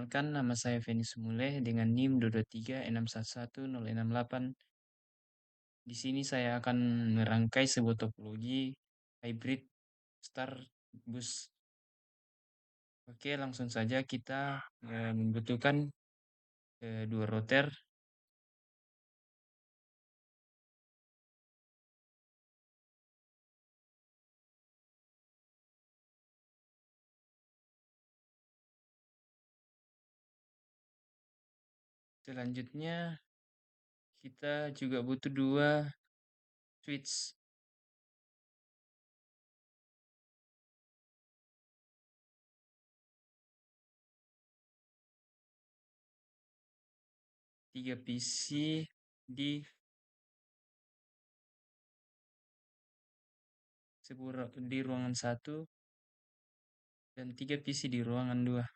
Perkenalkan, nama saya Feni Sumuleh dengan NIM 223611068. Di sini saya akan merangkai sebuah topologi hybrid star bus. Oke, langsung saja kita membutuhkan dua router. Selanjutnya kita juga butuh dua switch. Tiga PC di ruangan satu dan tiga PC di ruangan dua.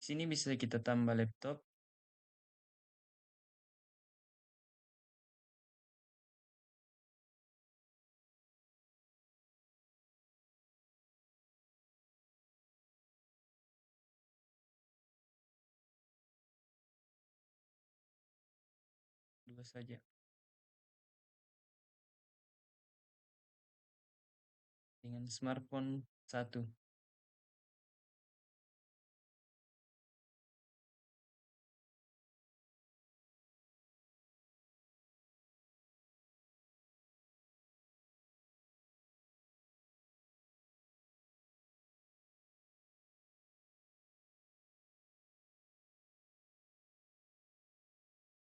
Di sini bisa kita tambah laptop. Dua saja. Dengan smartphone satu.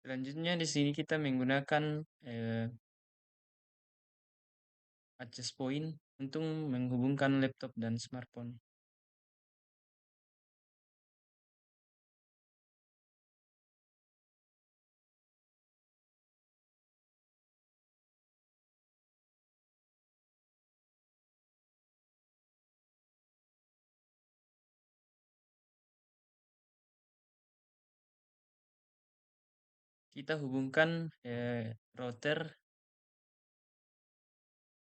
Selanjutnya di sini kita menggunakan access point untuk menghubungkan laptop dan smartphone. Kita hubungkan router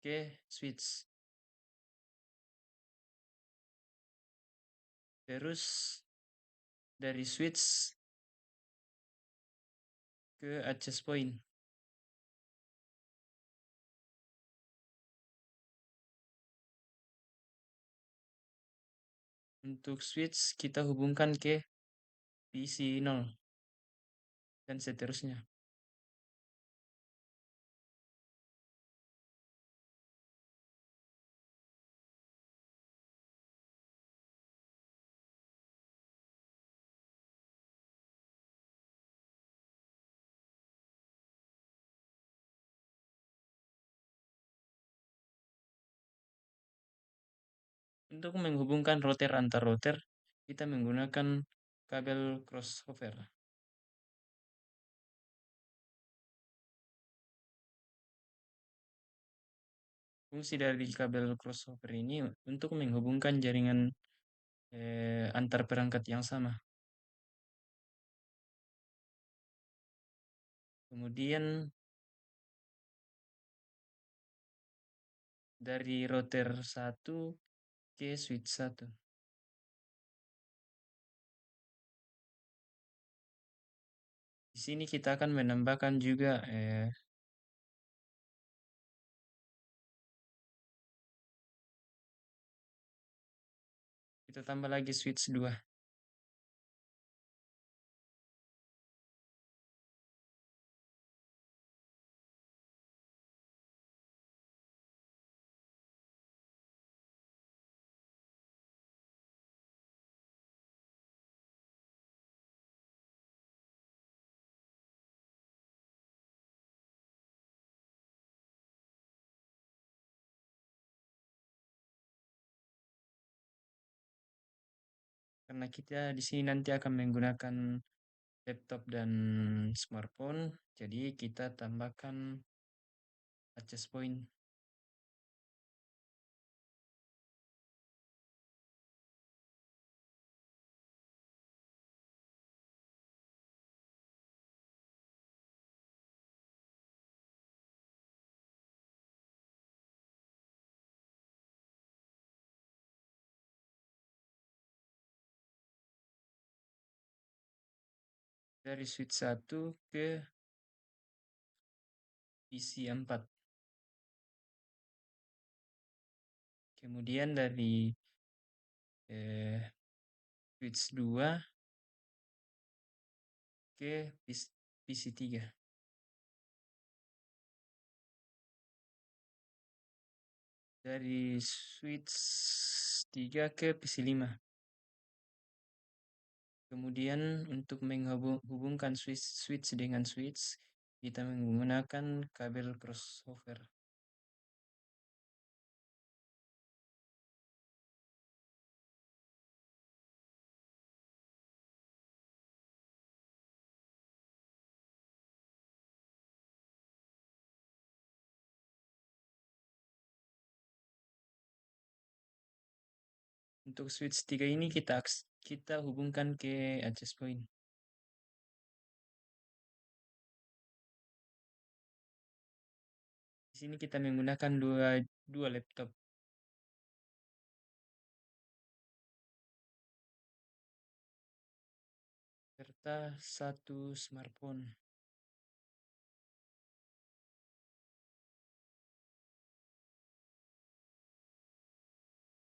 ke switch. Terus dari switch ke access point. Untuk switch kita hubungkan ke PC 0 dan seterusnya. Untuk menghubungkan router antar router, kita menggunakan kabel crossover. Fungsi dari kabel crossover ini untuk menghubungkan jaringan antar perangkat yang sama. Kemudian dari router 1 ke switch 1. Di sini kita akan menambahkan juga kita tambah lagi switch 2. Karena kita di sini nanti akan menggunakan laptop dan smartphone, jadi kita tambahkan access point. dari switch 1 ke PC 4. Kemudian dari switch 2 ke PC 3. Dari switch 3 ke PC 5. Kemudian untuk menghubungkan switch dengan switch, kita menggunakan kabel crossover. Untuk switch 3 ini kita hubungkan ke access point. Di sini kita menggunakan dua laptop. Serta satu smartphone.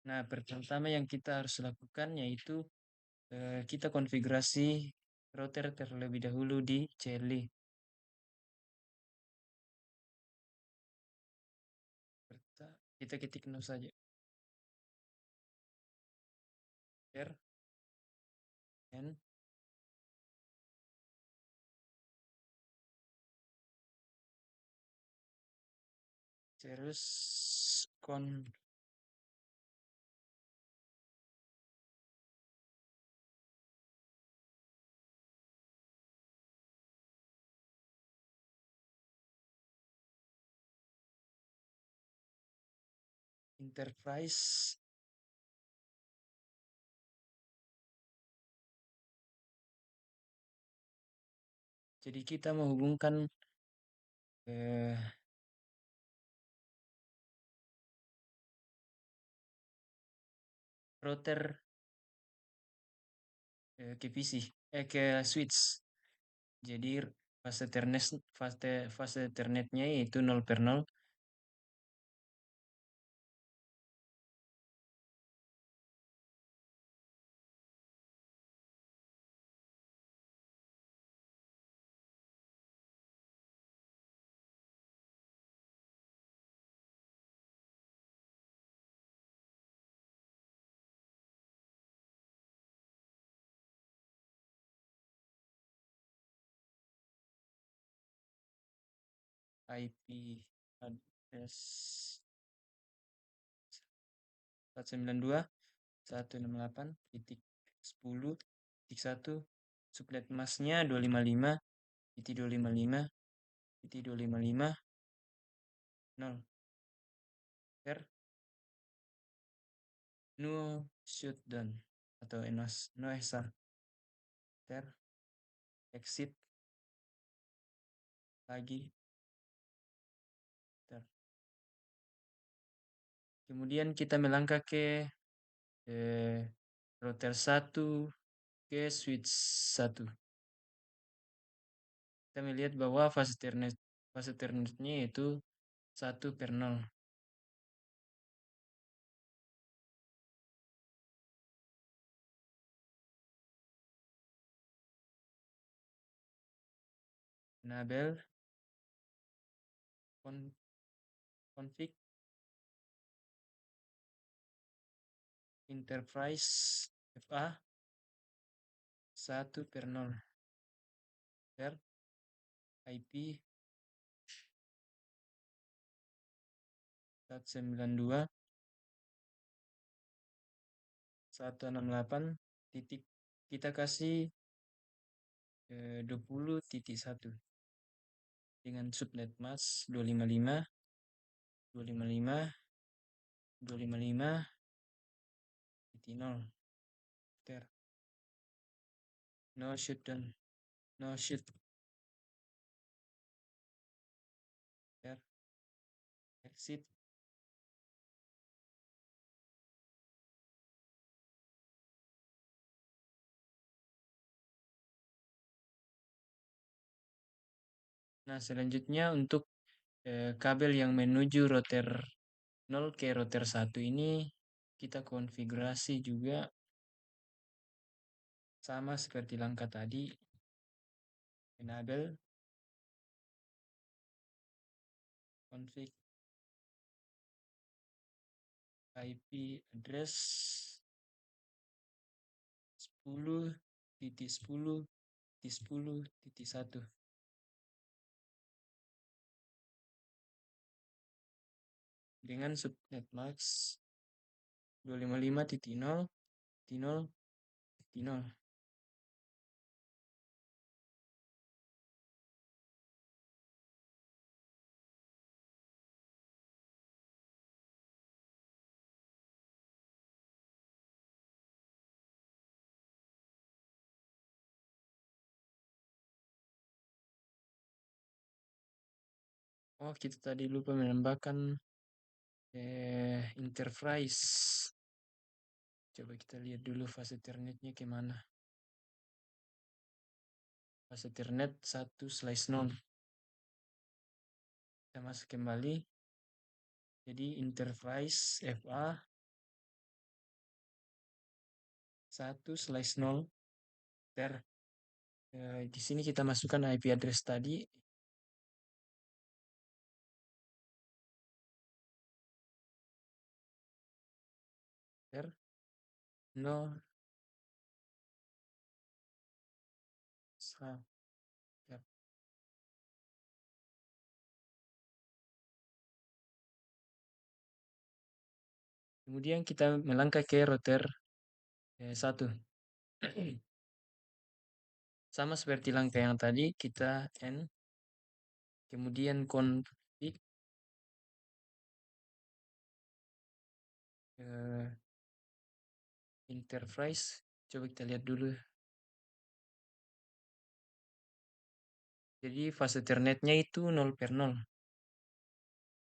Nah, pertama yang kita harus lakukan yaitu kita konfigurasi router terlebih dahulu di CLI. Kita ketik no saja. R N terus enterprise. Jadi kita menghubungkan router ke PC, ke switch. Jadi fase Ethernetnya yaitu 0/0. IP address 192.168.10.1, subnet masknya 255.255.255.0. Per no shutdown atau no ESA. Per exit lagi. Ter. Kemudian kita melangkah ke router 1 ke switch 1. Kita melihat bahwa fase Ethernetnya itu 1/0. Enable config enterprise FA 1/0 per IP 192.168 titik, kita kasih 20.1 dengan subnet mask 255.255.255.0. Ter. No shutdown. No shut. Ter. Exit. Nah, selanjutnya untuk kabel yang menuju router 0 ke router 1 ini kita konfigurasi juga sama seperti langkah tadi, enable config IP address 10.10.10.1 dengan subnet max 255.0.0.0. Oh, kita tadi lupa menambahkan interface. Coba kita lihat dulu fase Ethernetnya kemana. Fase Ethernet 1/0. Kita masuk kembali. Jadi interface FA 1/0 ter. Di sini kita masukkan IP address tadi. Ter 0 ter. Kemudian kita melangkah ke router 1. Sama seperti langkah yang tadi, kita N, kemudian config interface. Coba kita lihat dulu. Jadi fase Ethernetnya itu 0/0.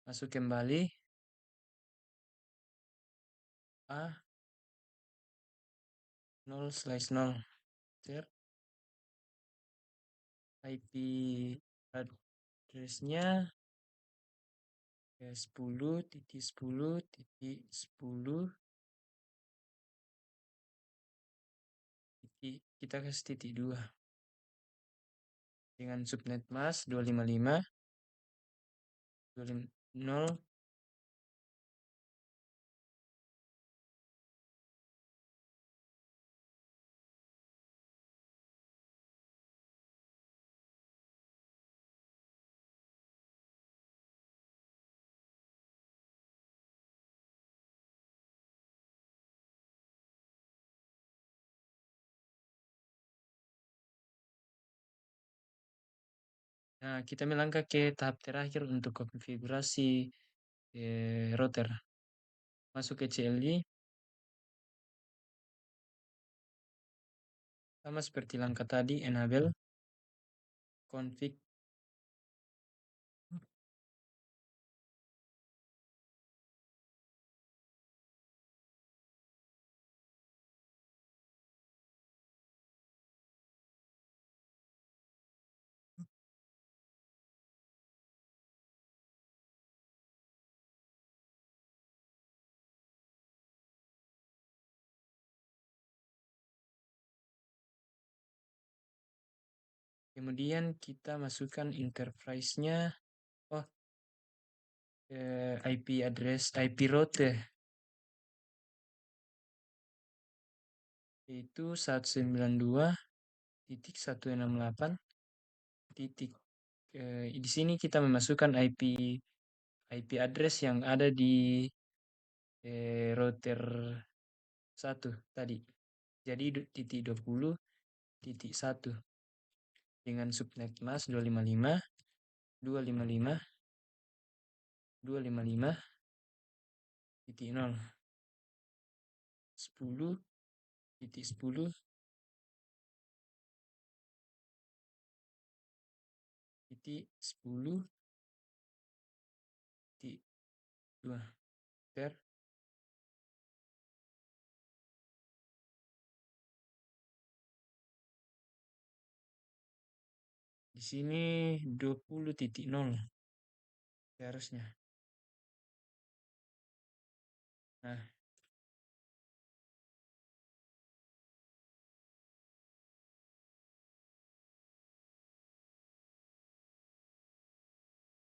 Masuk kembali. A 0/0. Ter. IP addressnya 10.10.10. Kita kasih titik 2 dengan subnet mask 255.250. Nah, kita melangkah ke tahap terakhir untuk konfigurasi router. Masuk ke CLI. Sama seperti langkah tadi, enable config kemudian kita masukkan interface-nya. Oh, IP address, IP route itu 192.168. Di sini kita memasukkan IP address yang ada di router 1 tadi. Jadi titik 20.1 dengan subnet mask 255.255.255.0 10.10.10.2 ter. Di Di sini 20.0 seharusnya. Nah,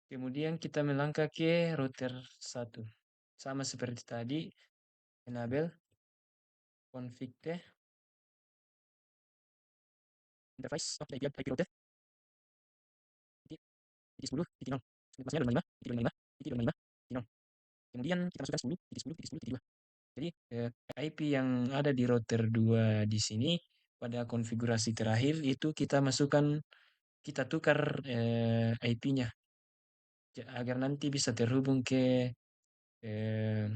kemudian kita melangkah ke router 1. Sama seperti tadi, enable, config teh, interface, IP router, titik, 10, titik 0. Masnya 255, titik 255, titik 0. Kemudian kita masukkan 10, titik 10, titik 10, titik 2. Jadi IP yang ada di router 2 di sini pada konfigurasi terakhir itu kita masukkan, kita tukar IP-nya agar nanti bisa terhubung ke eh,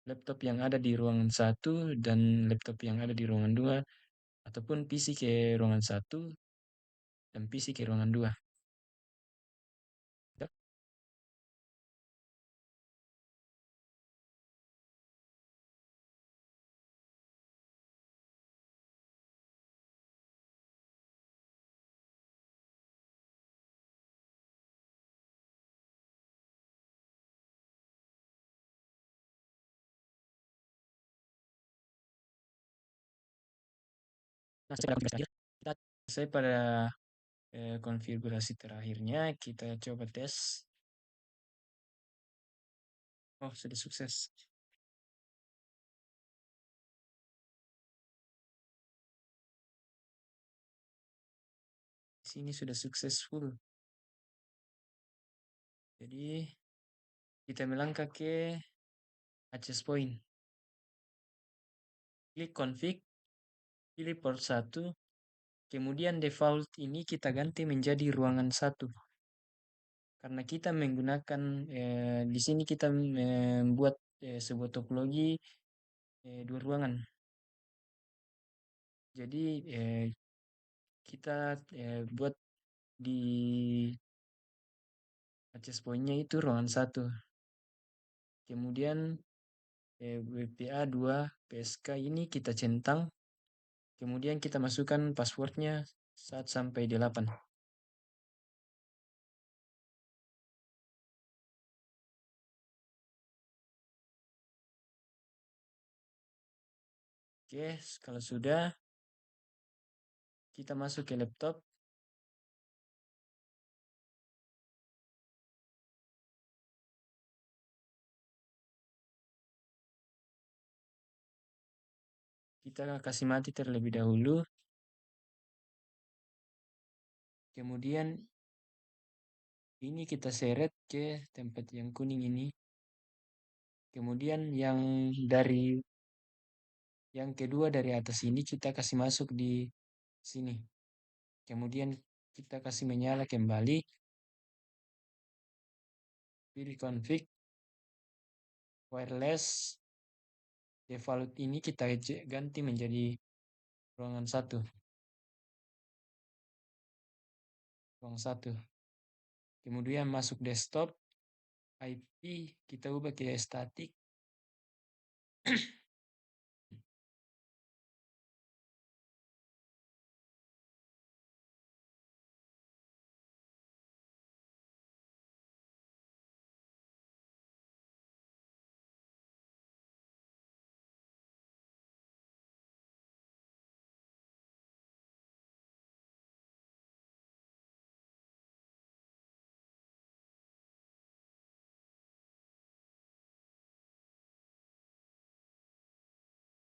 laptop yang ada di ruangan 1 dan laptop yang ada di ruangan 2 ataupun PC ke ruangan 1 dan PC ke ruangan 2. Ya, nah, selesai pada konfigurasi terakhirnya, kita coba tes. Oh, sudah sukses. Di sini sudah successful. Jadi kita melangkah ke access point. Klik config, pilih port 1, kemudian default ini kita ganti menjadi ruangan 1. Karena kita menggunakan di sini kita membuat sebuah topologi 2 ruangan. Jadi kita buat di access point-nya itu ruangan 1. Kemudian WPA 2 PSK ini kita centang. Kemudian kita masukkan passwordnya 1 sampai 8. Oke, kalau sudah, kita masuk ke laptop. Kita kasih mati terlebih dahulu. Kemudian ini kita seret ke tempat yang kuning ini. Kemudian yang kedua dari atas ini kita kasih masuk di sini. Kemudian kita kasih menyala kembali. Pilih config wireless. Default ini kita ganti menjadi ruangan 1. Ruang 1. Kemudian masuk desktop. IP kita ubah ke static.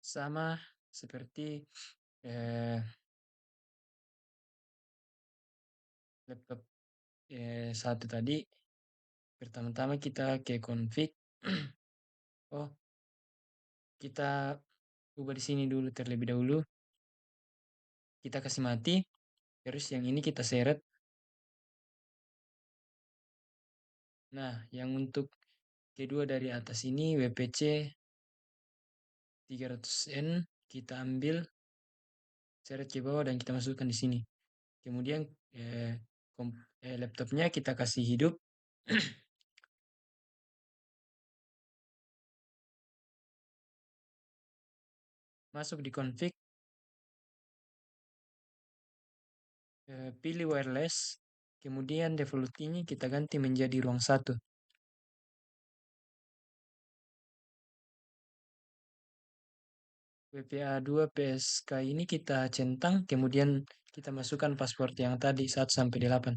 Sama seperti laptop 1 tadi. Pertama-tama kita ke config. Oh, kita ubah di sini dulu terlebih dahulu. Kita kasih mati. Terus yang ini kita seret. Nah, yang untuk kedua dari atas ini WPC 300N kita ambil, seret ke bawah dan kita masukkan di sini. Kemudian laptopnya kita kasih hidup. Masuk di config. pilih wireless, kemudian default ini kita ganti menjadi ruang satu. WPA2 PSK ini kita centang, kemudian kita masukkan password yang tadi 1 sampai 8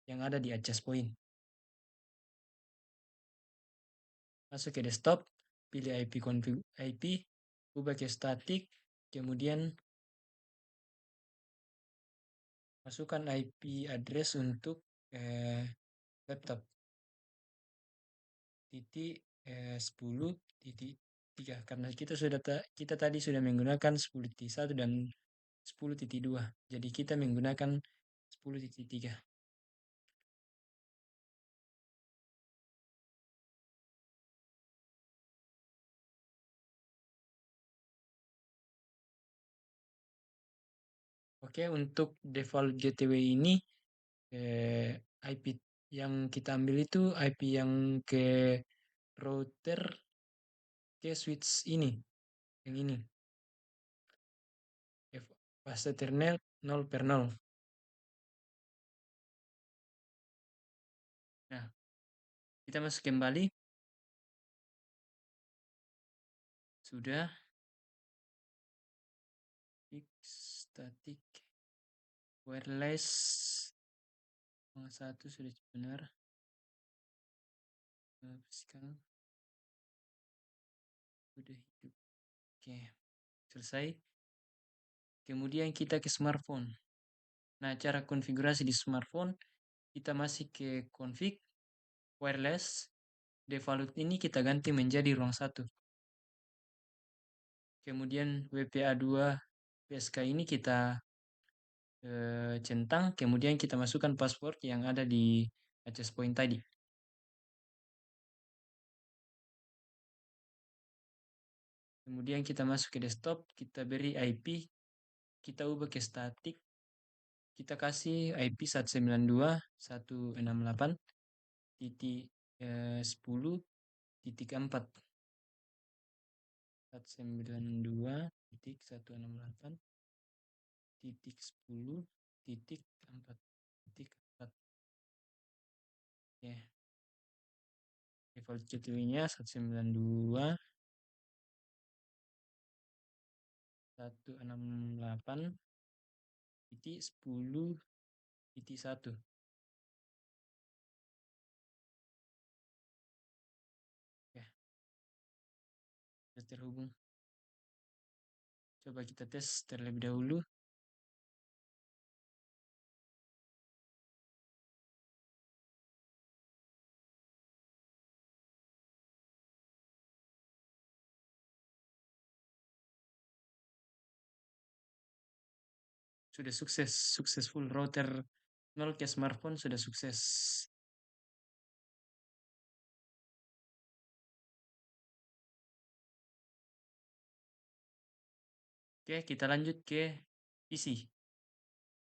yang ada di access point. Masuk ke desktop, pilih IP config IP, ubah ke static, kemudian masukkan IP address untuk laptop titik 10.3 karena kita tadi sudah menggunakan 10.1 dan 10.2. Jadi kita menggunakan 10.3. Oke, untuk default gateway ini IP yang kita ambil itu IP yang ke router ke switch ini, yang ini. Fast Ethernet 0/0. Nah, kita masuk kembali. Sudah. Fix static wireless satu sudah benar. Sekarang sudah hidup. Oke, selesai. Kemudian kita ke smartphone. Nah, cara konfigurasi di smartphone, kita masih ke config, wireless, default ini kita ganti menjadi ruang satu. Kemudian WPA2 PSK ini kita centang, kemudian kita masukkan password yang ada di access point tadi. Kemudian kita masuk ke desktop, kita beri IP, kita ubah ke static, kita kasih IP 192.168.10.4. 192.168.10.4. Ya, default gateway-nya 192.168.10.1. Ya, sudah terhubung. Coba kita tes terlebih dahulu. Sudah sukses, successful router 0 ke smartphone sudah sukses. Oke, kita lanjut ke PC.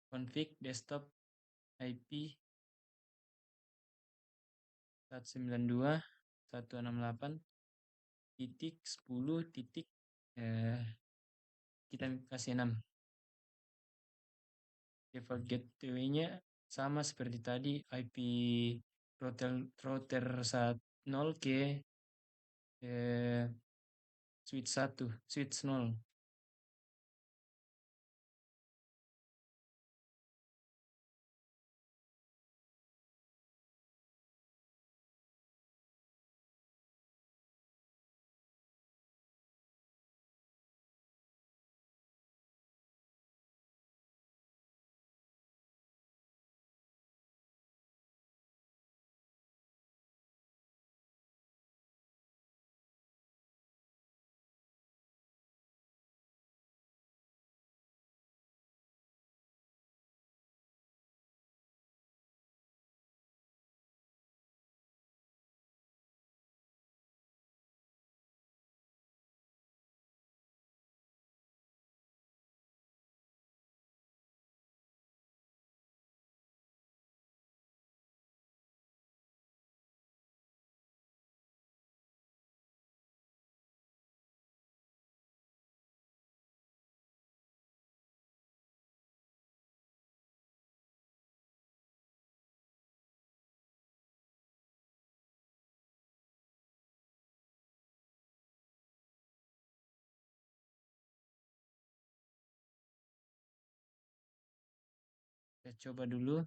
Config desktop IP 192.168.10. Kita kasih 6. Default gateway-nya sama seperti tadi, IP router 0 ke switch 1, switch 0. Kita coba dulu.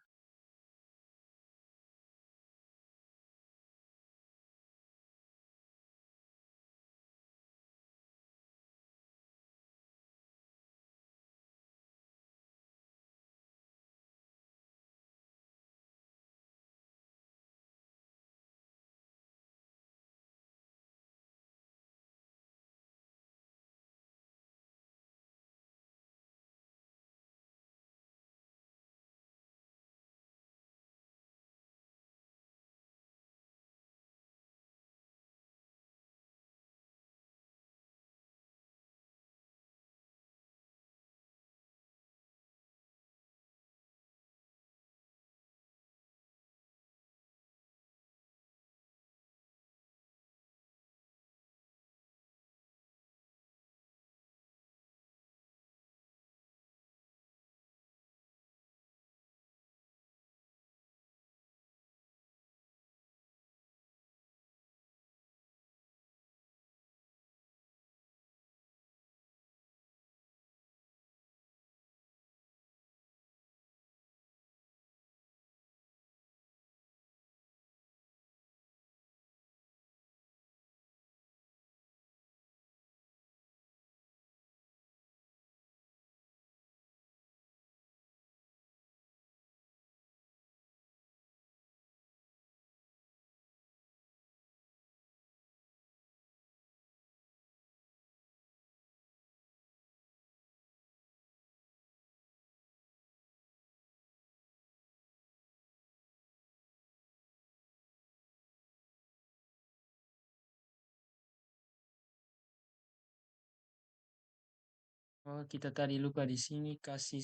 Oh, kita tadi lupa di sini kasih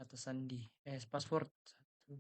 kata sandi. Password. Satu.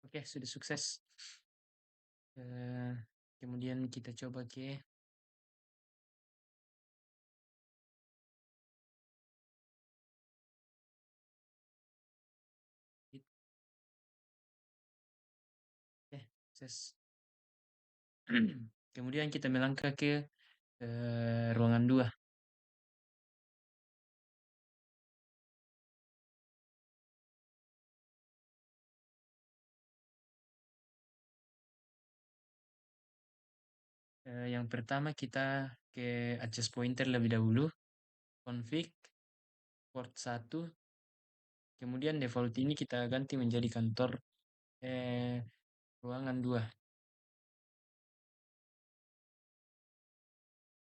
Oke, sudah sukses. Eh, Kemudian kita coba ke sukses. Kemudian kita melangkah ke ruangan 2. Yang pertama kita ke access pointer lebih dahulu, config port 1, kemudian default ini kita ganti menjadi kantor ruangan 2.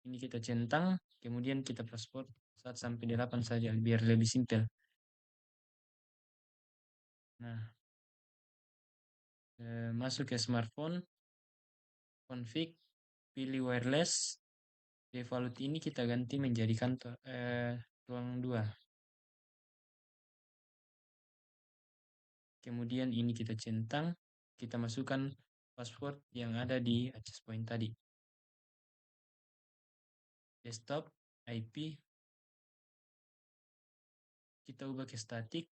Ini kita centang, kemudian kita password 1 sampai 8 saja biar lebih simpel. Nah, masuk ke smartphone, config, pilih wireless, default ini kita ganti menjadi kantor ruang 2. Kemudian ini kita centang, kita masukkan password yang ada di access point tadi. Desktop, IP, kita ubah ke static,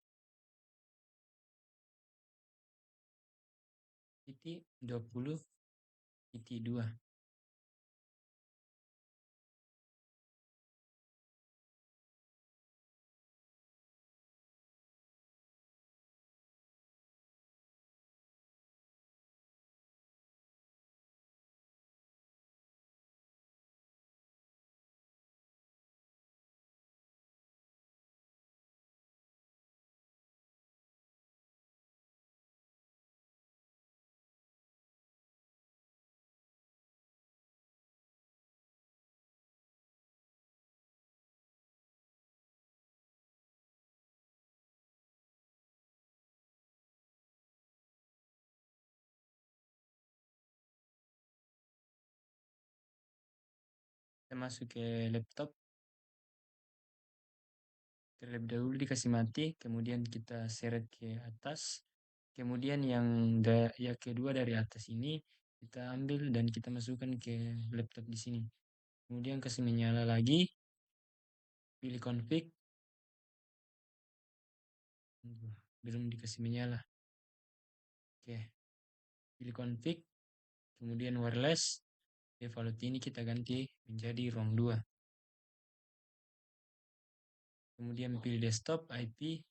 titik 20, titik 2. Kita masuk ke laptop, terlebih dahulu dikasih mati, kemudian kita seret ke atas, kemudian yang kedua dari atas ini kita ambil dan kita masukkan ke laptop di sini. Kemudian kasih menyala lagi, pilih config, belum dikasih menyala. Oke, pilih config, kemudian wireless, default ini kita ganti menjadi ROM 2. Kemudian pilih desktop, IP,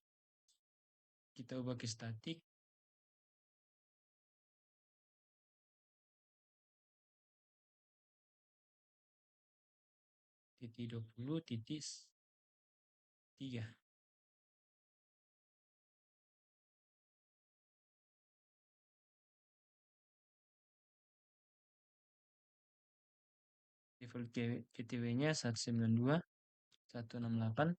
kita ubah ke static, titik 20 titik 3. Default KTW-nya 192.168.20.1.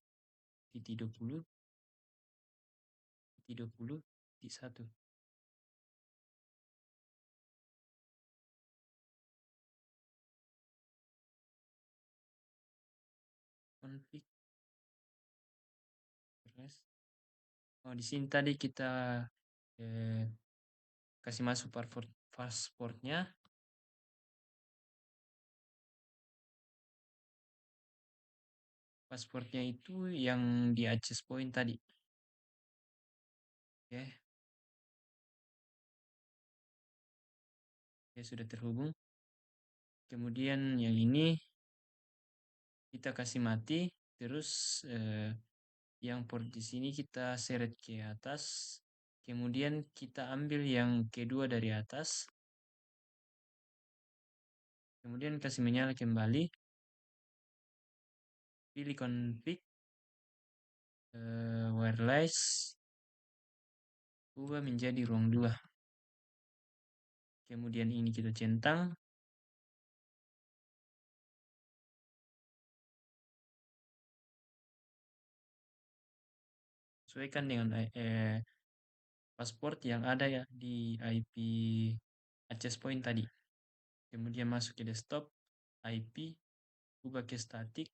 Config. Oh, di sini tadi kita kasih masuk passwordnya. Passwordnya itu yang di access point tadi. Oke. Oke, sudah terhubung. Kemudian yang ini kita kasih mati, terus yang port di sini kita seret ke atas. Kemudian kita ambil yang kedua dari atas. Kemudian kasih menyala kembali. Pilih config, wireless, ubah menjadi ROM 2. Kemudian ini kita centang. Sesuaikan dengan pasport yang ada ya di IP access point tadi. Kemudian masuk ke desktop, IP, ubah ke static.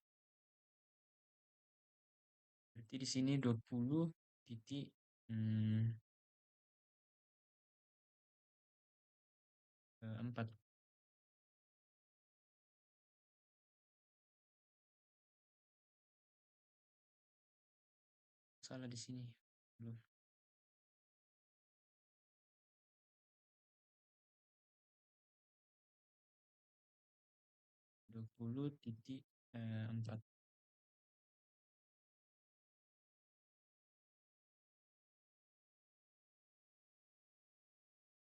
Berarti di sini 20 titik 4. Salah di sini. Belum. 20 titik 4.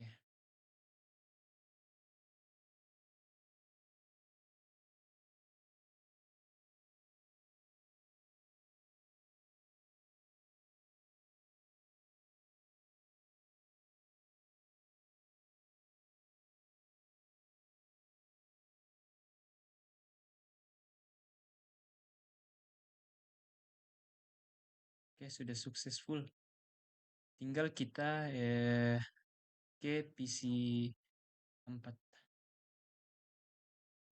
Ya. Oke, sudah successful. Tinggal kita ke PC 4.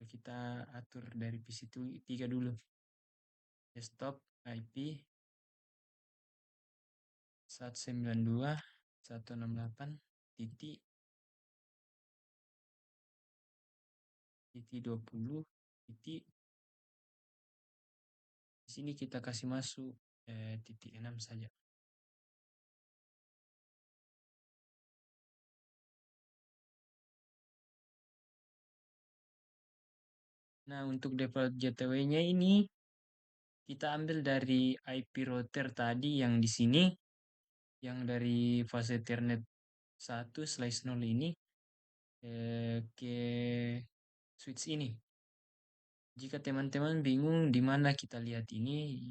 Kita atur dari PC 3 dulu. Desktop IP 192.168 titik 20 titik. Di sini kita kasih masuk titik 6 saja. Nah, untuk default gateway-nya ini kita ambil dari IP router tadi yang di sini, yang dari fase Ethernet 1/0 ini ke switch ini. Jika teman-teman bingung di mana kita lihat ini,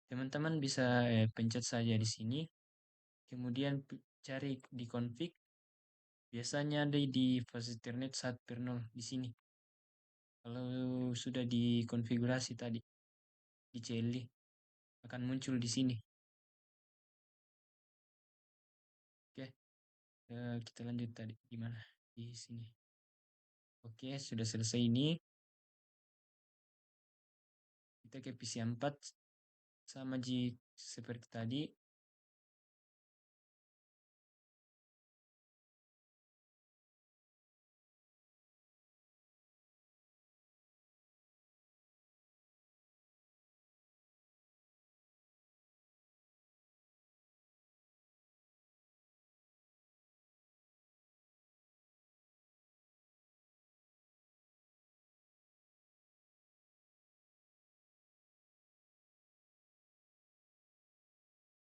teman-teman bisa pencet saja di sini, kemudian cari di config. Biasanya ada di fase Ethernet 1/0 di sini. Kalau sudah dikonfigurasi tadi di CLI akan muncul di sini. Oke, kita lanjut tadi gimana di sini. Oke, sudah selesai ini. Kita ke PC 4 sama seperti tadi.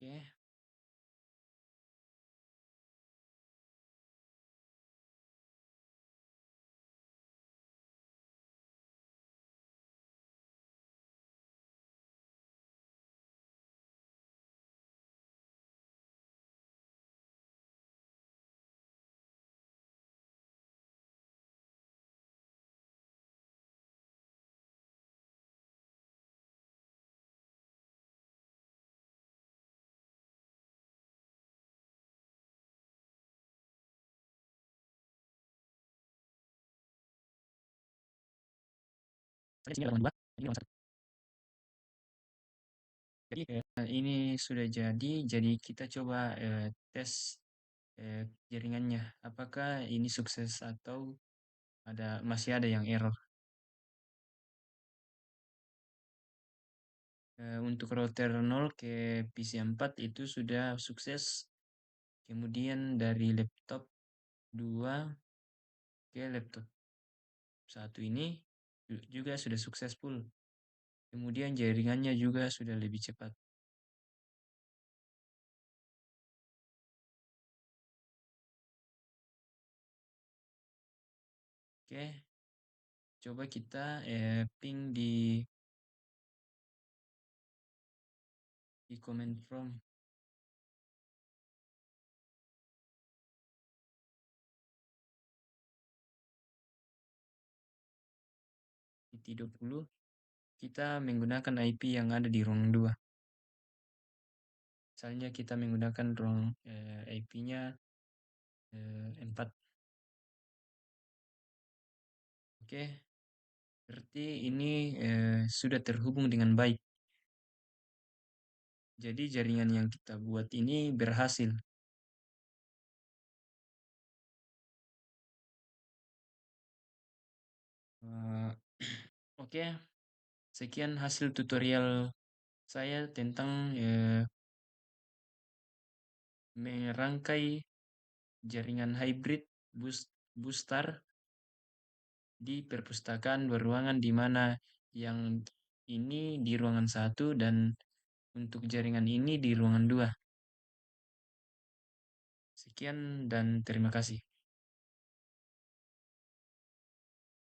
Oke, saya di sini ada ruangan 2, ini ruangan 1. Jadi ini sudah jadi kita coba tes jaringannya. Apakah ini sukses atau masih ada yang error? Untuk router 0 ke PC 4 itu sudah sukses. Kemudian dari laptop 2 ke laptop 1 ini juga sudah successful. Kemudian jaringannya juga sudah lebih cepat. Oke, coba kita ping di comment from di 20. Kita menggunakan IP yang ada di ruang 2. Misalnya kita menggunakan ruang IP-nya 4. Oke, berarti ini sudah terhubung dengan baik. Jadi jaringan yang kita buat ini berhasil. Eh, Oke, sekian hasil tutorial saya tentang merangkai jaringan hybrid booster di perpustakaan berruangan, di mana yang ini di ruangan 1 dan untuk jaringan ini di ruangan 2. Sekian dan terima kasih.